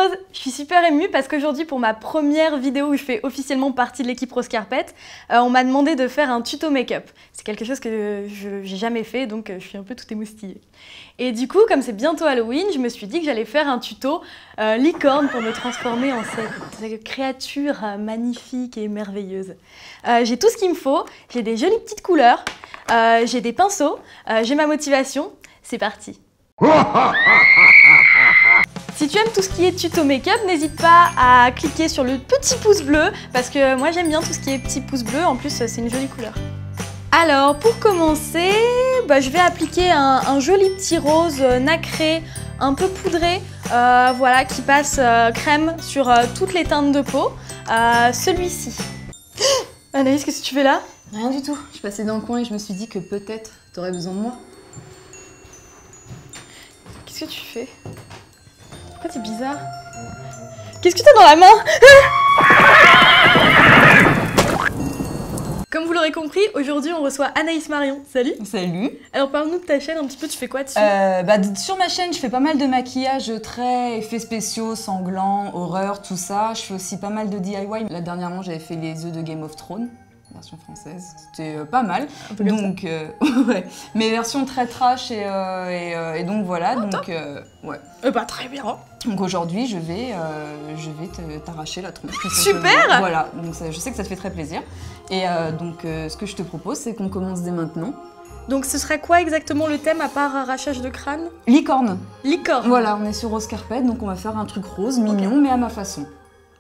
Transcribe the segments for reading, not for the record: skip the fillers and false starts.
Rose! Je suis super émue parce qu'aujourd'hui, pour ma première vidéo où je fais officiellement partie de l'équipe Rose Carpet, on m'a demandé de faire un tuto make-up. C'est quelque chose que j'ai jamais fait, donc je suis un peu toute émoustillée. Et du coup, comme c'est bientôt Halloween, je me suis dit que j'allais faire un tuto licorne pour me transformer en cette créature magnifique et merveilleuse. J'ai tout ce qu'il me faut, j'ai des jolies petites couleurs, j'ai des pinceaux, j'ai ma motivation, c'est parti! Si tu aimes tout ce qui est tuto make-up, n'hésite pas à cliquer sur le petit pouce bleu parce que moi j'aime bien tout ce qui est petit pouce bleu, en plus c'est une jolie couleur. Alors pour commencer, je vais appliquer un joli petit rose nacré, un peu poudré, voilà, qui passe crème sur toutes les teintes de peau. Celui-ci. Anaïs, qu'est-ce que tu fais là? Rien du tout, je passais dans le coin et je me suis dit que peut-être t'aurais besoin de moi. Qu'est-ce que tu fais? Pourquoi t'es bizarre? Qu'est-ce que t'as dans la main? Comme vous l'aurez compris, aujourd'hui on reçoit Anaïs Marion. Salut! Salut! Alors parle-nous de ta chaîne un petit peu, tu fais quoi dessus? Sur ma chaîne, je fais pas mal de maquillage, traits, effets spéciaux, sanglants, horreur, tout ça. Je fais aussi pas mal de DIY. Là dernièrement, j'avais fait les œufs de Game of Thrones, version française. C'était pas mal. Un peu donc, ouais. Mais version très trash et donc voilà. Donc, ouais. Bah très bien! Donc aujourd'hui, je vais t'arracher la tronche. Super! Voilà, donc ça, je sais que ça te fait très plaisir. Et ce que je te propose, c'est qu'on commence dès maintenant. Donc ce serait quoi exactement le thème à part arrachage de crâne? Licorne. Licorne. Voilà, on est sur Rose Carpet, donc on va faire un truc rose, mignon, mais à ma façon.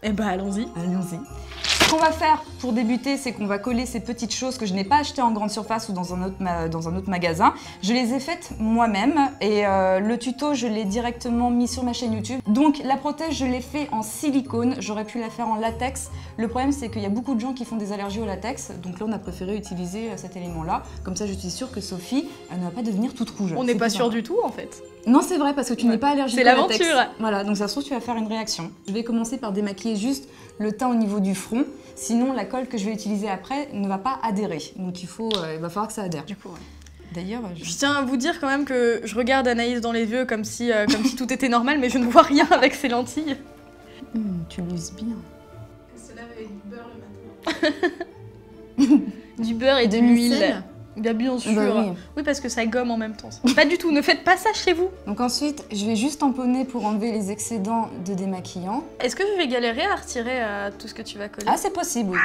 Eh bah allons-y. Allons-y. Ce qu'on va faire pour débuter, c'est qu'on va coller ces petites choses que je n'ai pas achetées en grande surface ou dans un autre magasin. Je les ai faites moi-même et le tuto, je l'ai directement mis sur ma chaîne YouTube. Donc la prothèse, je l'ai fait en silicone. J'aurais pu la faire en latex. Le problème, c'est qu'il y a beaucoup de gens qui font des allergies au latex. Donc là, on a préféré utiliser cet élément-là. Comme ça, je suis sûre que Sophie ne va pas devenir toute rouge. On n'est pas sûr du tout, en fait. Non, c'est vrai, parce que tu n'es pas allergique au latex. C'est l'aventure. Voilà, donc ça se trouve, tu vas faire une réaction. Je vais commencer par démaquiller juste le teint au niveau du front. Sinon, la colle que je vais utiliser après ne va pas adhérer. Donc il va falloir que ça adhère. Du coup, ouais. D'ailleurs, je tiens à vous dire quand même que je regarde Anaïs dans les yeux comme si tout était normal, mais je ne vois rien avec ses lentilles. Tu l'uses bien. Elle se lave avec du beurre le matin. Du beurre et de l'huile. Bien sûr. Bah oui, parce que ça gomme en même temps. Pas du tout, ne faites pas ça chez vous. Donc ensuite, je vais juste tamponner pour enlever les excédents de démaquillant. Est-ce que je vais galérer à retirer tout ce que tu vas coller? Ah, c'est possible, oui.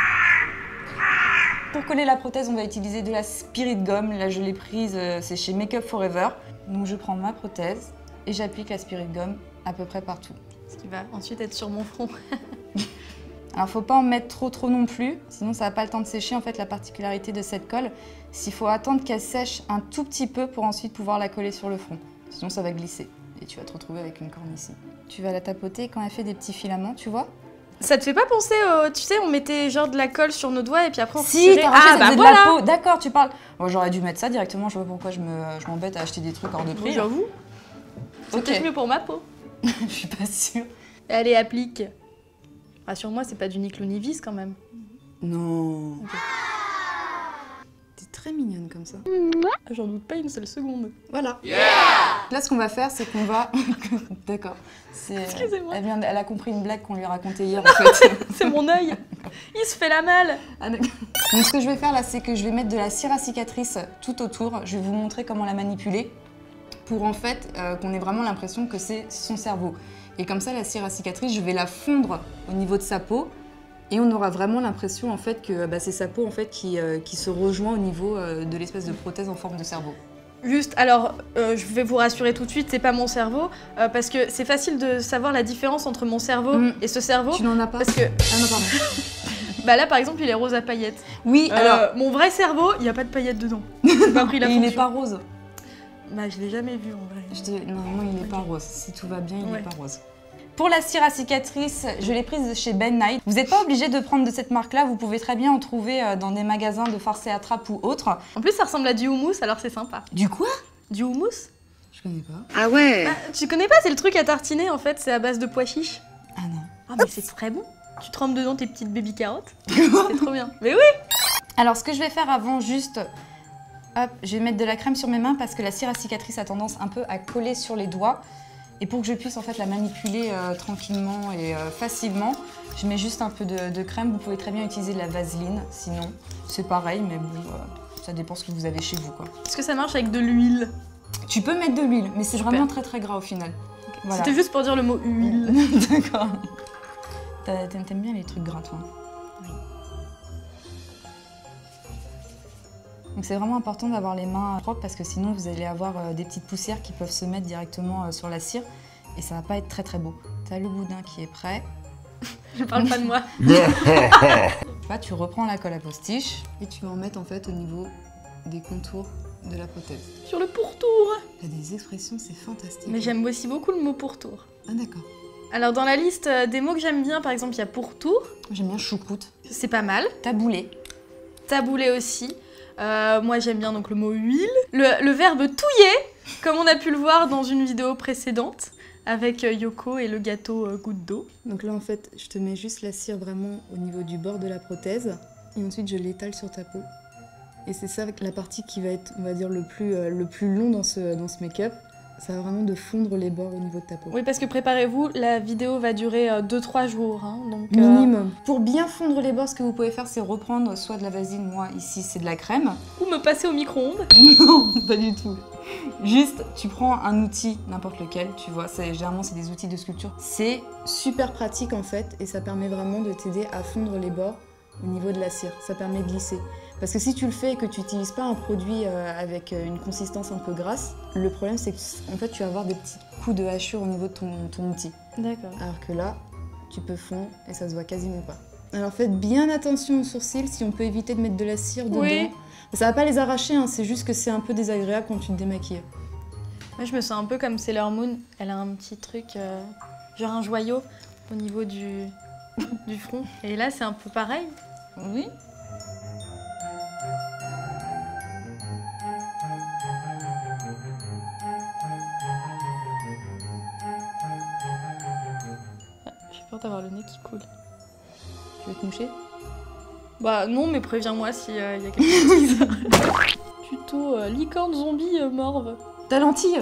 Pour coller la prothèse, on va utiliser de la Spirit Gum. Là, je l'ai prise, c'est chez Make Up Forever. Donc je prends ma prothèse et j'applique la Spirit Gum à peu près partout. Ce qui va ensuite être sur mon front. Alors faut pas en mettre trop non plus, sinon ça n'a pas le temps de sécher. En fait, la particularité de cette colle, c'est qu'il faut attendre qu'elle sèche un tout petit peu pour ensuite pouvoir la coller sur le front. Sinon ça va glisser et tu vas te retrouver avec une corne ici. Tu vas la tapoter quand elle fait des petits filaments, tu vois? Ça te fait pas penser au... Tu sais, on mettait genre de la colle sur nos doigts et puis après on retirait... Ah bah de voilà. La peau. D'accord, tu parles. Bon, j'aurais dû mettre ça directement, je vois pourquoi je m'embête à acheter des trucs hors de prix. J'avoue. C'est peut-être mieux pour ma peau. Je suis pas sûre. Allez, applique. Rassure-moi, c'est pas du Niclonivis quand même. Non. Okay. T'es très mignonne comme ça. J'en doute pas une seule seconde. Voilà. Yeah. Là, ce qu'on va faire, c'est qu'on va... D'accord. Excusez-moi. Elle a compris une blague qu'on lui a racontée hier, en fait. C'est mon œil. Il se fait la malle. Donc, ce que je vais faire là, c'est que je vais mettre de la cire à cicatrice tout autour. Je vais vous montrer comment la manipuler pour en fait qu'on ait vraiment l'impression que c'est son cerveau. Et comme ça, la cire à cicatrice, je vais la fondre au niveau de sa peau et on aura vraiment l'impression en fait que c'est sa peau en fait qui se rejoint au niveau de l'espèce de prothèse en forme de cerveau. Juste, alors, je vais vous rassurer tout de suite, c'est pas mon cerveau, parce que c'est facile de savoir la différence entre mon cerveau et ce cerveau. Tu n'en as pas? Parce que... Ah non, pardon. Bah là, par exemple, il est rose à paillettes. Oui, alors... Mon vrai cerveau, il n'y a pas de paillettes dedans. J'ai pas pris la fonction. Il n'est pas rose. Bah, je l'ai jamais vu en vrai. Normalement, il n'est pas rose. Si tout va bien, il n'est pas rose. Pour la cire à cicatrice, je l'ai prise chez Ben Nye. Vous n'êtes pas obligé de prendre de cette marque-là, vous pouvez très bien en trouver dans des magasins de farce et attrape ou autres. En plus, ça ressemble à du houmous, alors c'est sympa. Du quoi? Du houmous? Je connais pas. Ah ouais. Bah, tu connais pas, c'est le truc à tartiner en fait, c'est à base de pois chiches. Ah non. Ah mais c'est très bon. Tu trempes dedans tes petites baby carottes. C'est trop bien. Mais oui. Alors ce que je vais faire avant, juste... Hop, je vais mettre de la crème sur mes mains parce que la cire à cicatrice a tendance un peu à coller sur les doigts. Et pour que je puisse en fait la manipuler tranquillement et facilement, je mets juste un peu de crème. Vous pouvez très bien utiliser de la vaseline, sinon c'est pareil, mais bon, ça dépend ce que vous avez chez vous, quoi. Est-ce que ça marche avec de l'huile? Tu peux mettre de l'huile, mais c'est vraiment très très gras au final. Okay. Voilà. C'était juste pour dire le mot huile. D'accord. T'aimes bien les trucs gras, toi? Oui. Donc c'est vraiment important d'avoir les mains propres parce que sinon vous allez avoir des petites poussières qui peuvent se mettre directement sur la cire et ça va pas être très très beau. T'as le boudin qui est prêt. Je parle pas de moi. Là, tu reprends la colle à postiche et tu vas en mettre en fait au niveau des contours de la prothèse. Sur le pourtour. T'as des expressions, c'est fantastique. Mais j'aime aussi beaucoup le mot pourtour. Ah d'accord. Alors dans la liste des mots que j'aime bien, par exemple, il y a pourtour. J'aime bien choucroute. C'est pas mal. Taboulé. Taboulé aussi. Moi j'aime bien donc le mot huile. Le verbe touiller, comme on a pu le voir dans une vidéo précédente avec Yoko et le gâteau goutte d'eau. Donc là en fait je te mets juste la cire vraiment au niveau du bord de la prothèse et ensuite je l'étale sur ta peau. Et c'est ça la partie qui va être, on va dire, le plus long dans ce make-up. Ça va vraiment de fondre les bords au niveau de ta peau. Oui, parce que préparez-vous, la vidéo va durer 2-3 jours. Hein, donc, minimum. Pour bien fondre les bords, ce que vous pouvez faire, c'est reprendre soit de la vaseline, moi ici c'est de la crème. Ou me passer au micro-ondes. Non, pas du tout. Juste, tu prends un outil, n'importe lequel, tu vois, généralement c'est des outils de sculpture. C'est super pratique en fait, et ça permet vraiment de t'aider à fondre les bords au niveau de la cire. Ça permet de glisser. Parce que si tu le fais et que tu n'utilises pas un produit avec une consistance un peu grasse, le problème c'est que en fait, tu vas avoir des petits coups de hachure au niveau de ton outil. D'accord. Alors que là, tu peux fondre et ça se voit quasiment pas. Alors faites bien attention aux sourcils, si on peut éviter de mettre de la cire dedans. Oui. Ça va pas les arracher, hein, c'est juste que c'est un peu désagréable quand tu te démaquilles. Moi je me sens un peu comme Sailor Moon, elle a un petit truc, genre un joyau au niveau du front. Et là c'est un peu pareil. Oui. J'ai peur d'avoir le nez qui coule. Tu veux te moucher? Bah non, mais préviens-moi s'il y a quelque chose. Tuto licorne zombie morve. Ta lentille?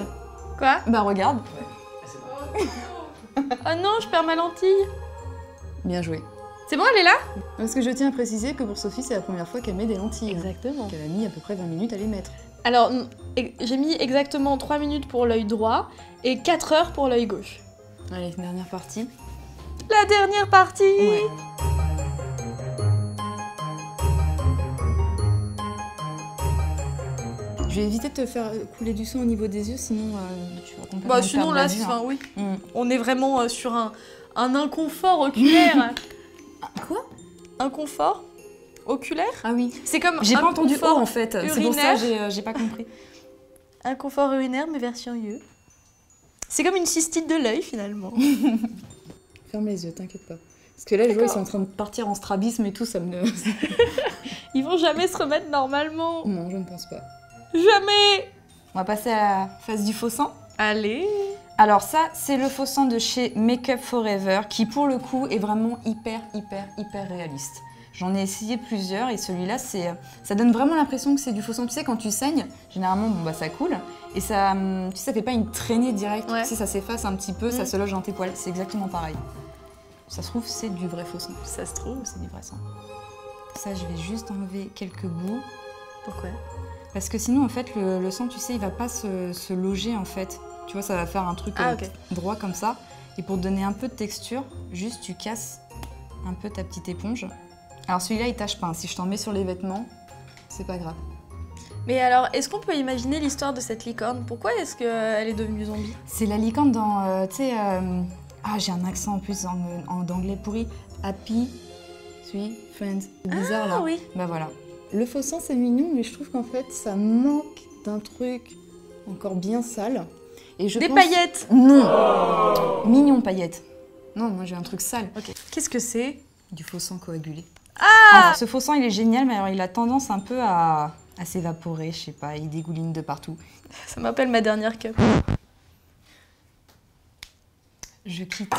Quoi? Bah regarde. Ah non, je perds ma lentille. Bien joué. C'est bon, elle est là? Parce que je tiens à préciser que pour Sophie, c'est la première fois qu'elle met des lentilles. Exactement. Qu'elle a mis à peu près 20 minutes à les mettre. Alors, j'ai mis exactement 3 minutes pour l'œil droit et 4 heures pour l'œil gauche. Allez, dernière partie. La dernière partie! Ouais. Je vais éviter de te faire couler du sang au niveau des yeux, sinon tu vas complètement Bah sinon perdre là, la vue, hein. oui. On est vraiment sur un inconfort oculaire. Quoi? Inconfort oculaire? Ah oui. C'est comme J'ai pas entendu confort O en fait, c'est pour ça urinaire. j'ai pas compris. Inconfort urinaire mais version yeux. C'est comme une cystite de l'œil finalement. Ferme les yeux, t'inquiète pas. Parce que là, je vois, ils sont en train de partir en strabisme et tout, ça me... Ils vont jamais se remettre normalement. Non, je ne pense pas. Jamais! On va passer à la phase du faux sang. Allez! Alors ça, c'est le faux sang de chez Make Up For Ever, qui pour le coup est vraiment hyper réaliste. J'en ai essayé plusieurs et celui-là, ça donne vraiment l'impression que c'est du faux sang. Tu sais, quand tu saignes, généralement, bon, bah, ça coule. Et ça, tu sais, ça fait pas une traînée directe. Ouais. Tu sais, ça s'efface un petit peu, ça se loge dans tes poils. C'est exactement pareil. Ça se trouve, c'est du vrai faux sang. Ça se trouve. C'est du vrai sang. Ça, je vais juste enlever quelques bouts. Pourquoi? Parce que sinon, en fait, le sang, tu sais, il va pas se loger, en fait. Tu vois, ça va faire un truc droit comme ça. Et pour te donner un peu de texture, juste tu casses un peu ta petite éponge. Alors celui-là, il tâche pas. Si je t'en mets sur les vêtements, c'est pas grave. Mais alors, est-ce qu'on peut imaginer l'histoire de cette licorne? Pourquoi est-ce qu'elle est devenue zombie? C'est la licorne dans, tu sais... Ah, j'ai un accent en plus d'anglais pourri. Happy, Sweet, Friends. Bizarre, là. Oui. Bah voilà. Le faux sang, c'est mignon, mais je trouve qu'en fait, ça manque d'un truc encore bien sale. Et je Des pense... paillettes? Non. Mignon paillettes. Non, moi j'ai un truc sale. Ok. Qu'est-ce que c'est? Du faux sang coagulé. Ah! Alors, ce faux sang, il est génial, mais alors il a tendance un peu à s'évaporer, je sais pas, il dégouline de partout. Ça m'appelle ma dernière cup. Je quitte.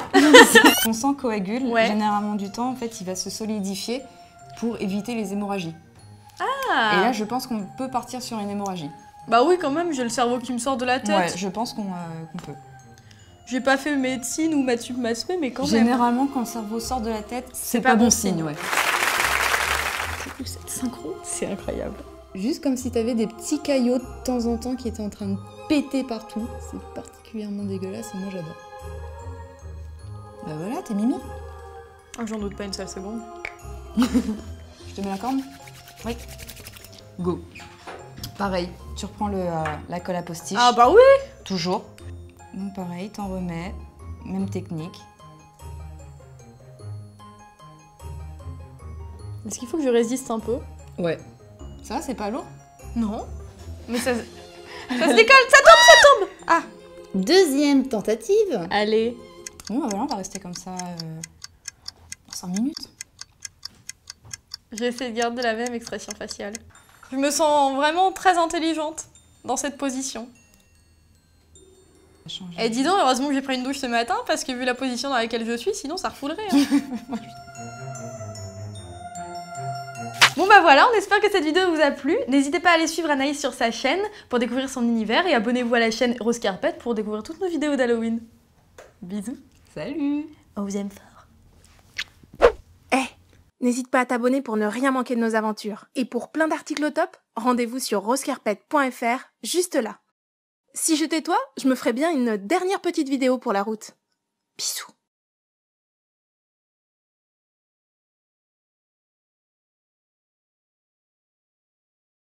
Ton sang coagule, généralement du temps, en fait, il va se solidifier pour éviter les hémorragies. Ah! Et là, je pense qu'on peut partir sur une hémorragie. Bah oui, quand même, j'ai le cerveau qui me sort de la tête. Ouais, je pense qu'on peut. J'ai pas fait médecine ou maths sup, maths spé, mais quand même. Généralement, quand le cerveau sort de la tête, c'est pas pas bon bon signe, signe. ouais. C'est cool cette synchro, c'est incroyable. Juste comme si t'avais des petits caillots de temps en temps qui étaient en train de péter partout. C'est particulièrement dégueulasse et moi j'adore. Bah voilà, t'es Mimi. Oh, j'en doute pas une seule seconde. Je te mets la corne? Oui. Go. Pareil, tu reprends la colle à postiche. Ah bah oui. Toujours. Donc pareil, t'en remets. Même technique. Est-ce qu'il faut que je résiste un peu? Ouais. Ça va, c'est pas lourd? Non. Mais ça se décolle, ça tombe. Ah. Deuxième tentative. Allez. Bon, bah voilà, on va rester comme ça 5 minutes. J'ai essayé de garder la même expression faciale. Je me sens vraiment très intelligente dans cette position. Et dis donc, heureusement que j'ai pris une douche ce matin, parce que vu la position dans laquelle je suis, sinon ça refoulerait. Hein. Bon bah voilà, on espère que cette vidéo vous a plu. N'hésitez pas à aller suivre Anaïs sur sa chaîne pour découvrir son univers et abonnez-vous à la chaîne Rose Carpet pour découvrir toutes nos vidéos d'Halloween. Bisous. Salut! On vous aime fort. N'hésite pas à t'abonner pour ne rien manquer de nos aventures. Et pour plein d'articles au top, rendez-vous sur rosecarpet.fr, juste là. Si j'étais toi, je me ferais bien une dernière petite vidéo pour la route. Bisous.